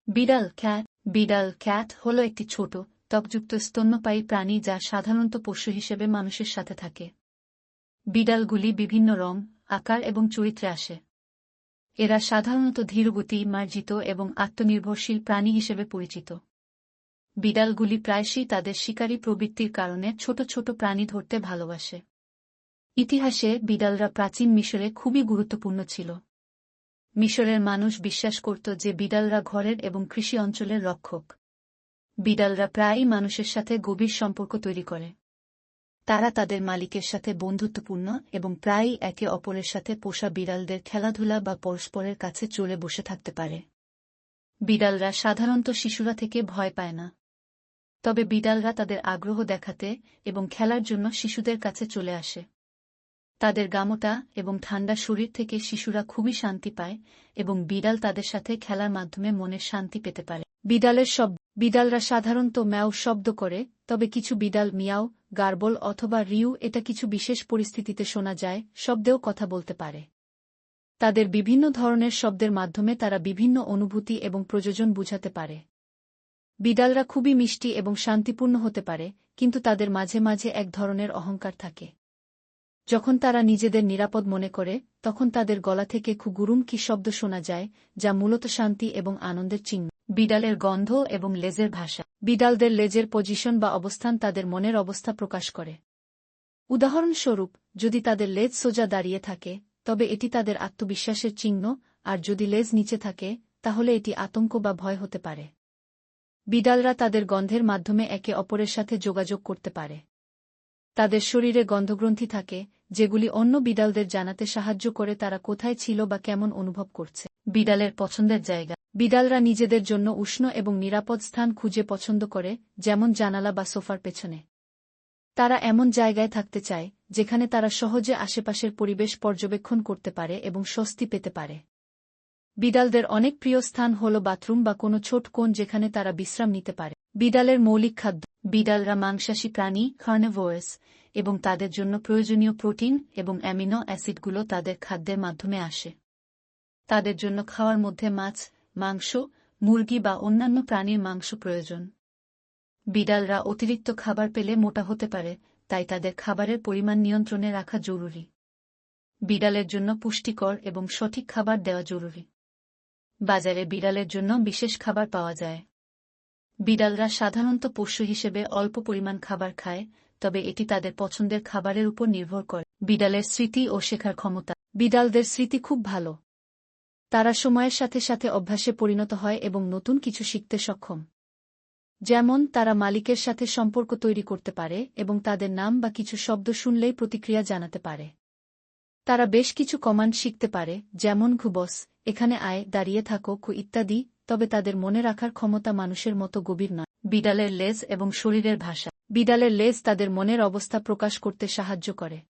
বিড়াল ক্যাট বিড়াল ক্যাট হল একটি ছোট, ত্বকযুক্ত স্তন্যপায়ী প্রাণী যা সাধারণত পোষ্য হিসেবে মানুষের সাথে থাকে। বিড়ালগুলি বিভিন্ন রং, আকার এবং চরিত্রে আসে। এরা সাধারণত ধীরগতি, মার্জিত এবং আত্মনির্ভরশীল প্রাণী হিসেবে পরিচিত। বিড়ালগুলি প্রায়শই তাদের শিকারী প্রবৃত্তির কারণে ছোট ছোট প্রাণী ধরতে ভালোবাসে। ইতিহাসে বিড়ালরা প্রাচীন মিশরে খুবই গুরুত্বপূর্ণ ছিল। মিশরের মানুষ বিশ্বাস করত যে বিড়ালরা ঘরের এবং কৃষি অঞ্চলের রক্ষক। বিড়ালরা প্রায়ই মানুষের সাথে গভীর সম্পর্ক তৈরি করে। তারা তাদের মালিকের সাথে বন্ধুত্বপূর্ণ এবং প্রায়ই একে অপরের সাথে পোষা বিড়ালদের খেলাধুলা বা পরস্পরের কাছে চলে বসে থাকতে পারে। বিড়ালরা সাধারণত শিশুরা থেকে ভয় পায় না। তবে বিড়ালরা তাদের আগ্রহ দেখাতে এবং খেলার জন্য শিশুদের কাছে চলে আসে। তাদের গামোটা এবং ঠান্ডা শরীর থেকে শিশুরা খুবই শান্তি পায় এবং বিড়াল তাদের সাথে খেলার মাধ্যমে মনের শান্তি পেতে পারে। বিড়ালরা সাধারণত ম্যাও শব্দ করে, তবে কিছু বিড়াল মিয়াও, গার্বল অথবা রিউ এটা কিছু বিশেষ পরিস্থিতিতে শোনা যায় শব্দেও কথা বলতে পারে। তাদের বিভিন্ন ধরনের শব্দের মাধ্যমে তারা বিভিন্ন অনুভূতি এবং প্রয়োজন বোঝাতে পারে। বিড়ালরা খুবই মিষ্টি এবং শান্তিপূর্ণ হতে পারে, কিন্তু তাদের মাঝে মাঝে এক ধরনের অহংকার থাকে। যখন তারা নিজেদের নিরাপদ মনে করে, তখন তাদের গলা থেকে খুগুরুম কি শব্দ শোনা যায়, যা মূলত শান্তি এবং আনন্দের চিহ্ন। বিড়ালের গন্ধ এবং লেজের ভাষা। বিড়ালদের লেজের পজিশন বা অবস্থান তাদের মনের অবস্থা প্রকাশ করে। উদাহরণস্বরূপ, যদি তাদের লেজ সোজা দাঁড়িয়ে থাকে, তবে এটি তাদের আত্মবিশ্বাসের চিহ্ন, আর যদি লেজ নিচে থাকে, তাহলে এটি আতঙ্ক বা ভয় হতে পারে। বিড়ালরা তাদের গন্ধের মাধ্যমে একে অপরের সাথে যোগাযোগ করতে পারে। তাদের শরীরে গন্ধগ্রন্থি থাকে, যেগুলি অন্য বিড়ালদের জানাতে সাহায্য করে তারা কোথায় ছিল বা কেমন অনুভব করছে। বিড়ালের পছন্দের জায়গা। বিড়ালরা নিজেদের জন্য উষ্ণ এবং নিরাপদ স্থান খুঁজে পছন্দ করে, যেমন জানালা বা সোফার পেছনে। তারা এমন জায়গায় থাকতে চায়, যেখানে তারা সহজে আশেপাশের পরিবেশ পর্যবেক্ষণ করতে পারে এবং স্বস্তি পেতে পারে। বিড়ালদের অনেক প্রিয় স্থান হল বাথরুম বা কোনো ছোট কোণ যেখানে তারা বিশ্রাম নিতে পারে। বিড়ালের মৌলিক খাদ্য। বিড়ালরা মাংসাশী প্রাণী, কার্নিভোরাস, এবং তাদের জন্য প্রয়োজনীয় প্রোটিন এবং অ্যামিনো অ্যাসিডগুলো তাদের খাদ্যের মাধ্যমে আসে। তাদের জন্য খাওয়ার মধ্যে মাছ, মাংস, মুরগি বা অন্যান্য প্রাণীর মাংস প্রয়োজন। বিড়ালরা অতিরিক্ত খাবার পেলে মোটা হতে পারে, তাই তাদের খাবারের পরিমাণ নিয়ন্ত্রণে রাখা জরুরি। বিড়ালের জন্য পুষ্টিকর এবং সঠিক খাবার দেওয়া জরুরি। বাজারে বিড়ালের জন্য বিশেষ খাবার পাওয়া যায়। বিড়ালরা সাধারণত পোষ্য হিসেবে অল্প পরিমাণ খাবার খায়, তবে এটি তাদের পছন্দের খাবারের উপর নির্ভর করে। বিড়ালের স্মৃতি ও শেখার ক্ষমতা। বিড়ালদের স্মৃতি খুব ভালো। তারা সময়ের সাথে সাথে অভ্যাসে পরিণত হয় এবং নতুন কিছু শিখতে সক্ষম। যেমন তারা মালিকের সাথে সম্পর্ক তৈরি করতে পারে এবং তাদের নাম বা কিছু শব্দ শুনলেই প্রতিক্রিয়া জানাতে পারে। তারা বেশ কিছু কমান্ড শিখতে পারে, যেমন ঘুবস, এখানে আয়, দাঁড়িয়ে থাকো, ইত্যাদি, তবে তাদের মনে রাখার ক্ষমতা মানুষের মতো গভীর নয়। বিড়ালের লেজ এবং শরীরের ভাষা। বিড়ালের লেজ তাদের মনের অবস্থা প্রকাশ করতে সাহায্য করে।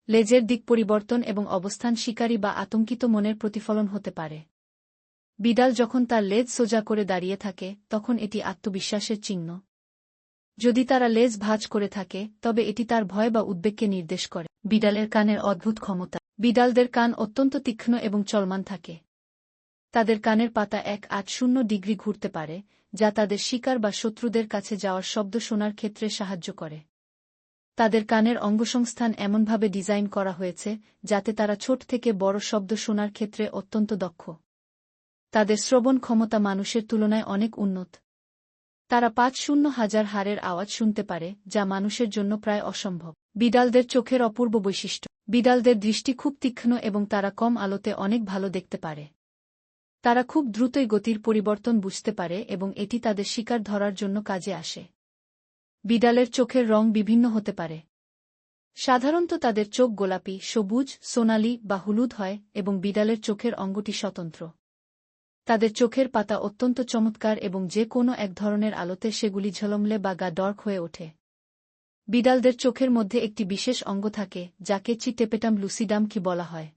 লেজের দিক পরিবর্তন এবং অবস্থান শিকারী বা আতঙ্কিত মনের প্রতিফলন হতে পারে। বিড়াল যখন তার লেজ সোজা করে দাঁড়িয়ে থাকে, তখন এটি আত্মবিশ্বাসের চিহ্ন। যদি তারা লেজ ভাঁজ করে থাকে, তবে এটি তার ভয় বা উদ্বেগকে নির্দেশ করে। বিড়ালের কানের অদ্ভুত ক্ষমতা। বিড়ালদের কান অত্যন্ত তীক্ষ্ণ এবং চলমান থাকে। তাদের কানের পাতা 180 ডিগ্রি ঘুরতে পারে, যা তাদের শিকার বা শত্রুদের কাছে যাওয়ার শব্দ শোনার ক্ষেত্রে সাহায্য করে। তাদের কানের অঙ্গসংস্থান এমনভাবে ডিজাইন করা হয়েছে, যাতে তারা ছোট থেকে বড় শব্দ শোনার ক্ষেত্রে অত্যন্ত দক্ষ। তাদের শ্রবণ ক্ষমতা মানুষের তুলনায় অনেক উন্নত। তারা 5,000 হাড়ের আওয়াজ শুনতে পারে, যা মানুষের জন্য প্রায় অসম্ভব। বিড়ালদের চোখের অপূর্ব বৈশিষ্ট্য। বিড়ালদের দৃষ্টি খুব তীক্ষ্ণ এবং তারা কম আলোতে অনেক ভালো দেখতে পারে। তারা খুব দ্রুতই গতির পরিবর্তন বুঝতে পারে এবং এটি তাদের শিকার ধরার জন্য কাজে আসে। বিড়ালের চোখের রং বিভিন্ন হতে পারে। সাধারণত তাদের চোখ গোলাপি, সবুজ, সোনালী বা হলুদ হয় এবং বিড়ালের চোখের অঙ্গটি স্বতন্ত্র। তাদের চোখের পাতা অত্যন্ত চমৎকার এবং যে কোনো এক ধরনের আলোতে সেগুলি ঝলমলে বা ডার্ক হয়ে ওঠে। বিড়ালদের চোখের মধ্যে একটি বিশেষ অঙ্গ থাকে, যাকে চিটেপেটাম লুসিডাম কি বলা হয়।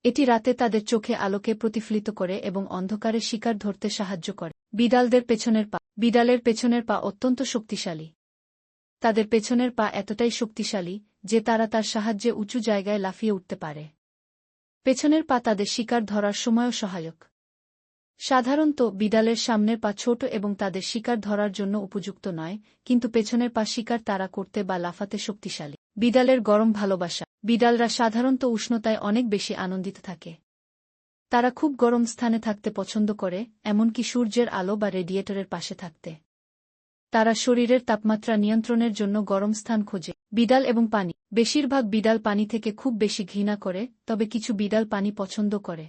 এটি রাতে তাদের চোখে আলোকে প্রতিফলিত করে এবং অন্ধকারে শিকার ধরতে সাহায্য করে। বিড়ালদের পেছনের পা। বিড়ালের পেছনের পা অত্যন্ত শক্তিশালী। তাদের পেছনের পা এতটাই শক্তিশালী যে তারা তার সাহায্যে উঁচু জায়গায় লাফিয়ে উঠতে পারে। পেছনের পা তাদের শিকার ধরার সময়ও সহায়ক। সাধারণত বিড়ালের সামনের পা ছোট এবং তাদের শিকার ধরার জন্য উপযুক্ত নয়, কিন্তু পেছনের পা শিকার তাড়া করতে বা লাফাতে শক্তিশালী। বিড়ালের গরম ভালোবাসা। বিড়ালরা সাধারণত উষ্ণতায় অনেক বেশি আনন্দিত থাকে। তারা খুব গরম স্থানে থাকতে পছন্দ করে, এমনকি সূর্যের আলো বা রেডিয়েটরের পাশে থাকতে। তারা শরীরের তাপমাত্রা নিয়ন্ত্রণের জন্য গরম স্থান খোঁজে। বিড়াল এবং পানি। বেশিরভাগ বিড়াল পানি থেকে খুব বেশি ঘৃণা করে, তবে কিছু বিড়াল পানি পছন্দ করে।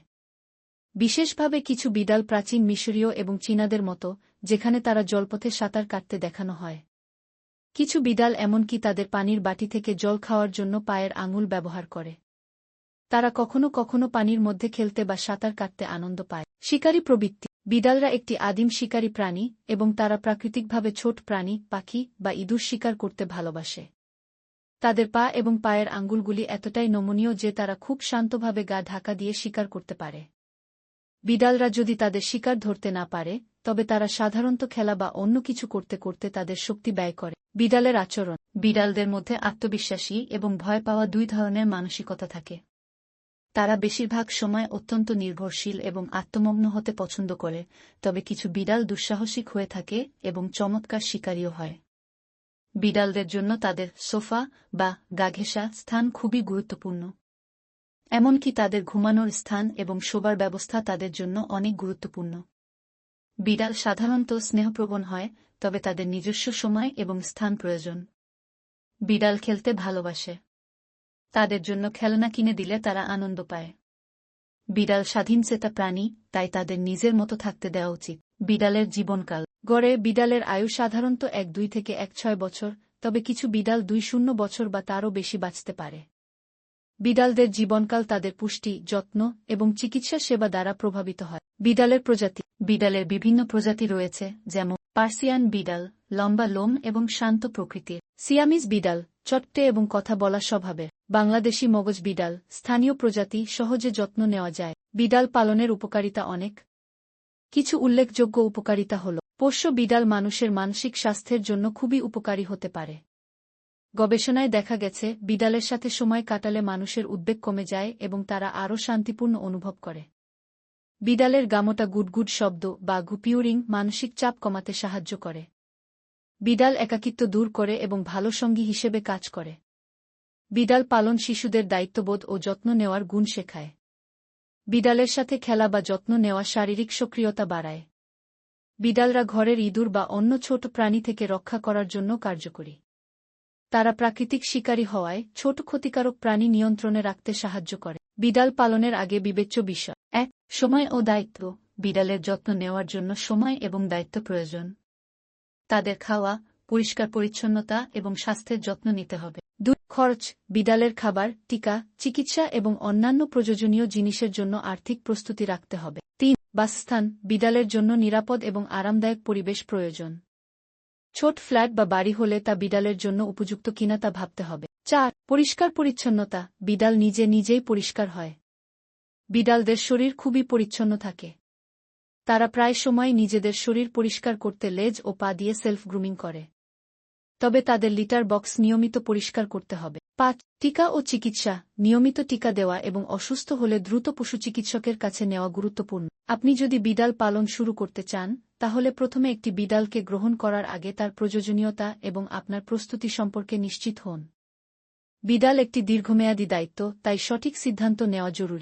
বিশেষভাবে কিছু বিড়াল প্রাচীন মিশরীয় এবং চীনাদের মতো, যেখানে তারা জলপথে সাঁতার কাটতে দেখানো হয়। কিছু বিড়াল এমনকি তাদের পানির বাটি থেকে জল খাওয়ার জন্য পায়ের আঙুল ব্যবহার করে। তারা কখনো কখনো পানির মধ্যে খেলতে বা সাঁতার কাটতে আনন্দ পায়। শিকারী প্রবৃত্তি। বিড়ালরা একটি আদিম শিকারী প্রাণী এবং তারা প্রাকৃতিকভাবে ছোট প্রাণী, পাখি বা ইঁদুর শিকার করতে ভালোবাসে। তাদের পা এবং পায়ের আঙুলগুলি এতটাই নমনীয় যে তারা খুব শান্তভাবে গা ঢাকা দিয়ে শিকার করতে পারে। বিড়ালরা যদি তাদের শিকার ধরতে না পারে, তবে তারা সাধারণত খেলা বা অন্য কিছু করতে করতে তাদের শক্তি ব্যয় করে। বিড়ালের আচরণ। বিড়ালদের মধ্যে আত্মবিশ্বাসী এবং ভয় পাওয়া দুই ধরনের মানসিকতা থাকে। তারা বেশিরভাগ সময় অত্যন্ত নির্ভরশীল এবং আত্মমগ্ন হতে পছন্দ করে, তবে কিছু বিড়াল দুঃসাহসিক হয়ে থাকে এবং চমৎকার শিকারীও হয়। বিড়ালদের জন্য তাদের সোফা বা গা ঘেঁষা স্থান খুবই গুরুত্বপূর্ণ। এমনকি তাদের ঘুমানোর স্থান এবং শোবার ব্যবস্থা তাদের জন্য অনেক গুরুত্বপূর্ণ। বিড়াল সাধারণত স্নেহপ্রবণ হয়, তবে তাদের নিজস্ব সময় এবং স্থান প্রয়োজন। বিড়াল খেলতে ভালোবাসে। তাদের জন্য খেলনা কিনে দিলে তারা আনন্দ পায়। বিড়াল স্বাধীনচেতা প্রাণী, তাই তাদের নিজের মতো থাকতে দেওয়া উচিত। বিড়ালের জীবনকাল। গড়ে বিড়ালের আয়ু সাধারণত 1-2 থেকে 1-6 বছর, তবে কিছু বিড়াল 2-0 বছর বা তারও বেশি বাঁচতে পারে। বিড়ালদের জীবনকাল তাদের পুষ্টি, যত্ন এবং চিকিৎসা সেবা দ্বারা প্রভাবিত হয়। বিড়ালের প্রজাতি। বিড়ালের বিভিন্ন প্রজাতি রয়েছে, যেমন পার্সিয়ান বিড়াল, লম্বা লোম এবং শান্ত প্রকৃতির। সিয়ামিজ বিড়াল, চট্টে এবং কথা বলা স্বভাবের। বাংলাদেশি মগজ বিড়াল, স্থানীয় প্রজাতি, সহজে যত্ন নেওয়া যায়। বিড়াল পালনের উপকারিতা অনেক। কিছু উল্লেখযোগ্য উপকারিতা হল: পোষ্য বিড়াল মানুষের মানসিক স্বাস্থ্যের জন্য খুবই উপকারী হতে পারে। গবেষণায় দেখা গেছে, বিড়ালের সাথে সময় কাটালে মানুষের উদ্বেগ কমে যায় এবং তারা আরও শান্তিপূর্ণ অনুভব করে। বিড়ালের গামোটা গুডগুড শব্দ বা গুপিউরিং মানসিক চাপ কমাতে সাহায্য করে। বিড়াল একাকিত্ব দূর করে এবং ভালো সঙ্গী হিসেবে কাজ করে। বিড়াল পালন শিশুদের দায়িত্ববোধ ও যত্ন নেওয়ার গুণ শেখায়। বিড়ালের সাথে খেলা বা যত্ন নেওয়া শারীরিক সক্রিয়তা বাড়ায়। বিড়ালরা ঘরের ইঁদুর বা অন্য ছোট প্রাণী থেকে রক্ষা করার জন্য কার্যকরী। তারা প্রাকৃতিক শিকারী হওয়ায় ছোট ক্ষতিকারক প্রাণী নিয়ন্ত্রণে রাখতে সাহায্য করে। বিড়াল পালনের আগে বিবেচ্য বিষয়: 1. সময় ও দায়িত্ব। বিড়ালের যত্ন নেওয়ার জন্য সময় এবং দায়িত্ব প্রয়োজন। তাদের খাওয়া, পরিষ্কার পরিচ্ছন্নতা এবং স্বাস্থ্যের যত্ন নিতে হবে। 2. খরচ। বিড়ালের খাবার, টিকা, চিকিৎসা এবং অন্যান্য প্রয়োজনীয় জিনিসের জন্য আর্থিক প্রস্তুতি রাখতে হবে। 3. বাসস্থান। বিড়ালের জন্য নিরাপদ এবং আরামদায়ক পরিবেশ প্রয়োজন। ছোট ফ্ল্যাট বা বাড়ি হলে তা বিড়ালের জন্য উপযুক্ত কিনা তা ভাবতে হবে। 4. পরিষ্কার পরিচ্ছন্নতা। বিড়াল নিজেই পরিষ্কার হয়। বিড়ালদের শরীর খুবই পরিচ্ছন্ন থাকে। তারা প্রায় সময় নিজেদের শরীর পরিষ্কার করতে লেজ ও পা দিয়ে সেলফ গ্রুমিং করে। তবে তাদের লিটার বক্স নিয়মিত পরিষ্কার করতে হবে। 5. টিকা ও চিকিৎসা। নিয়মিত টিকা দেওয়া এবং অসুস্থ হলে দ্রুত পশু চিকিৎসকের কাছে নেওয়া গুরুত্বপূর্ণ। আপনি যদি বিড়াল পালন শুরু করতে চান, তাহলে প্রথমে একটি বিড়ালকে গ্রহণ করার আগে তার প্রয়োজনীয়তা এবং আপনার প্রস্তুতি সম্পর্কে নিশ্চিত হন। বিড়াল একটি দীর্ঘমেয়াদী দায়িত্ব, তাই সঠিক সিদ্ধান্ত নেওয়া জরুরি।